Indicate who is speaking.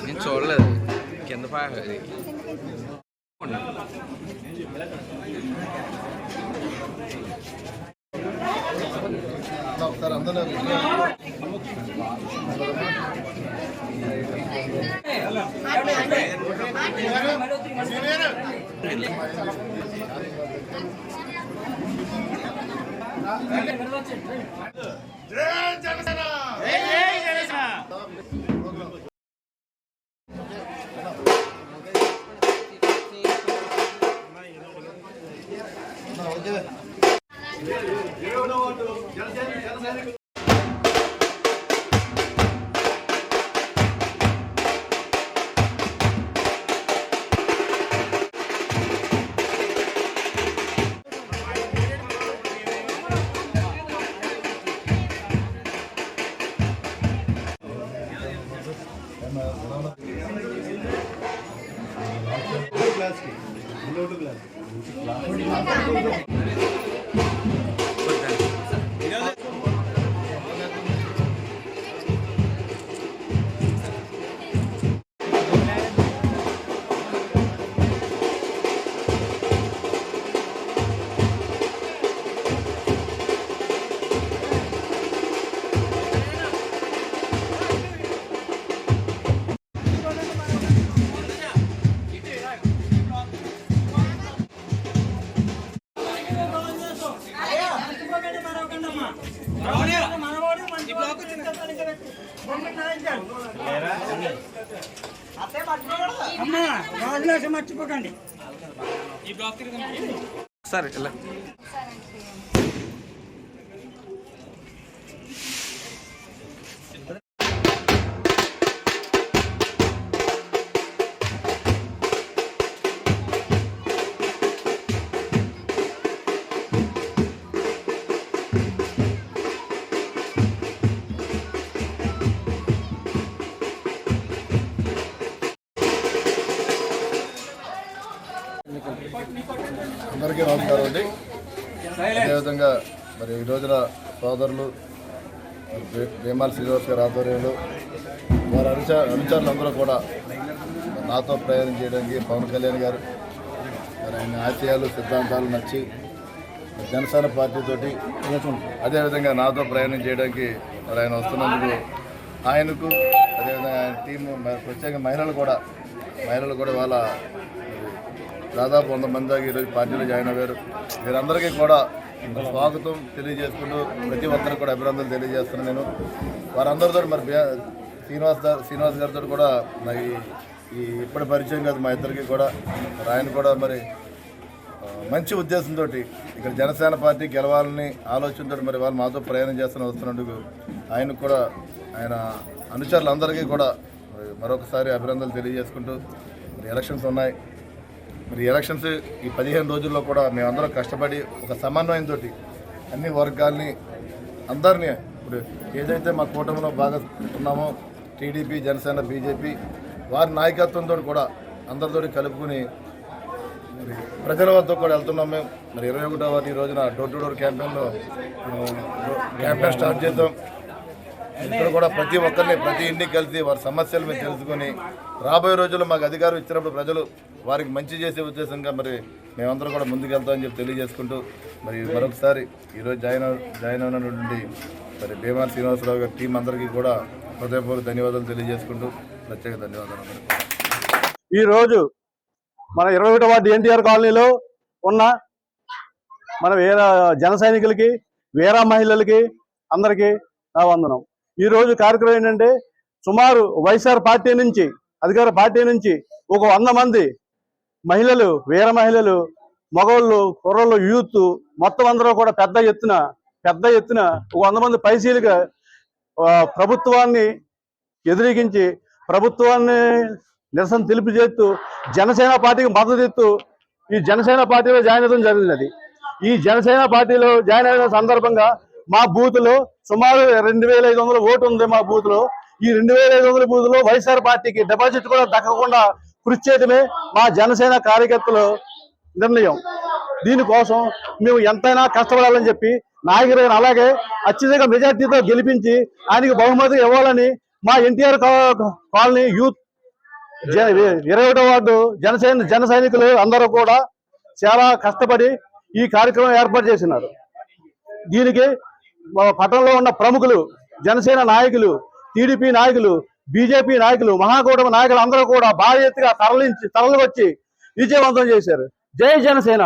Speaker 1: నేను చూడలేదు కింద పాది
Speaker 2: ఒకసారి అందరూ
Speaker 3: మర్చిపోకండి
Speaker 1: సరే
Speaker 2: అందరికీ నమస్కారం అండి. అదేవిధంగా మరి ఈ రోజున సోదరులు వేమాల శ్రీనివాస్ గారి ఆధ్వర్యంలో వారి అనుచరులందరూ కూడా నాతో ప్రయాణం చేయడానికి పవన్ కళ్యాణ్ గారు మరి ఆయన ఆశయాలు సిద్ధాంతాలు నచ్చి జనసేన పార్టీతోటి అదేవిధంగా నాతో ప్రయాణం చేయడానికి మరి ఆయన వస్తున్నందుకు ఆయనకు అదేవిధంగా ఆయన టీము ప్రత్యేక మహిళలు కూడా వాళ్ళ దాదాపు 100 మంది దాకా ఈరోజు పార్టీలో జాయిన్ అయ్యారు. వీరందరికీ కూడా స్వాగతం తెలియజేసుకుంటూ ప్రతి ఒక్కరికి కూడా అభినందనలు తెలియజేస్తున్నాను. నేను వారందరితో మరి శ్రీనివాస్ గారితో కూడా మరి ఇప్పటి పరిచయం కాదు మా ఇద్దరికి కూడా. ఆయన కూడా మరి మంచి ఉద్దేశంతో ఇక్కడ జనసేన పార్టీ గెలవాలని ఆలోచనతో మరి వాళ్ళు మాతో ప్రయాణం వస్తున్నందుకు ఆయనకు కూడా ఆయన అనుచరులందరికీ కూడా మరొకసారి అభినందనలు తెలియజేసుకుంటూ మరి ఎలక్షన్స్ ఉన్నాయి. మరి ఎలక్షన్స్ ఈ 15 రోజుల్లో కూడా మేమందరం కష్టపడి ఒక సమన్వయంతో అన్ని వర్గాల్ని అందరినీ ఇప్పుడు ఏదైతే మా కూటమిలో బాగా ఉన్నామో టీడీపీ, జనసేన, బీజేపీ వారి నాయకత్వంతో కూడా అందరితో కలుపుకుని మరి ప్రజల వద్ద కూడా వెళ్తున్నాం. మేము మరి 21వ వాటి రోజున door to door campaign start చేద్దాం. ఇక్కడ కూడా ప్రతి ఒక్కరిని ప్రతి ఇంటికి కలిసి వారి సమస్యలు మేము తెలుసుకొని రాబోయే రోజుల్లో మాకు అధికారం ఇచ్చినప్పుడు ప్రజలు వారికి మంచి చేసే ఉద్దేశంగా మరి మేమందరం కూడా ముందుకెళ్తామని చెప్పి తెలియజేసుకుంటూ మరి మరొకసారి ఈరోజు జాయిన్ అయినటువంటి మరి వేమాల శ్రీనివాసరావు గారి టీం అందరికీ కూడా హృదయపూర్వక ధన్యవాదాలు తెలియజేసుకుంటూ ప్రత్యేక ధన్యవాదాలు.
Speaker 4: ఈరోజు మన 21వ వార్డు ఎన్టీఆర్ కాలనీలో ఉన్న మన జన సైనికులకి, వీర మహిళలకి అందరికీ నా వందనం. ఈరోజు కార్యక్రమం ఏంటంటే సుమారు వైఎస్ఆర్ పార్టీ నుంచి అధికార పార్టీ నుంచి ఒక 100 మంది మహిళలు, వీర మహిళలు, మగవాళ్ళు, కుర్రలు, యూత్ మొత్తం అందరూ కూడా పెద్ద ఎత్తున ఒక 100 మంది పైసీలుగా ప్రభుత్వాన్ని ఎదిరిగించి ప్రభుత్వాన్ని నిరసన తెలిపి చేస్తూ జనసేన పార్టీకి మద్దతు ఇస్తూ ఈ జనసేన పార్టీలో జాయిన్ అవ్వడం జరిగినది. ఈ జనసేన పార్టీలో జాయిన్ అయిన సందర్భంగా మా బూత్లో సుమారు 2500 ఓటు ఉంది. మా బూత్లో ఈ 2500 బూత్లో వైఎస్ఆర్ పార్టీకి డిపాజిట్ కూడా దక్కకుండా కృషి చేయడమే మా జనసేన కార్యకర్తల నిర్ణయం. దీనికోసం మేము ఎంతైనా కష్టపడాలని చెప్పి నాయకుడు గారిని అలాగే అత్యధిక మెజార్టీతో గెలిపించి ఆయనకి బహుమతి ఇవ్వాలని మా ఎన్టీఆర్ కాలనీ యూత్ 21వ వార్డు జన సైనికులు అందరూ కూడా చాలా కష్టపడి ఈ కార్యక్రమం ఏర్పాటు చేసినారు. దీనికి పట్టణంలో ఉన్న ప్రముఖులు, జనసేన నాయకులు, టీడీపీ నాయకులు, బీజేపీ నాయకులు, మహాకూటమి నాయకులు అందరూ కూడా భారీ ఎత్తుగా తరలి వచ్చి విజయవంతం చేశారు. జై జనసేన.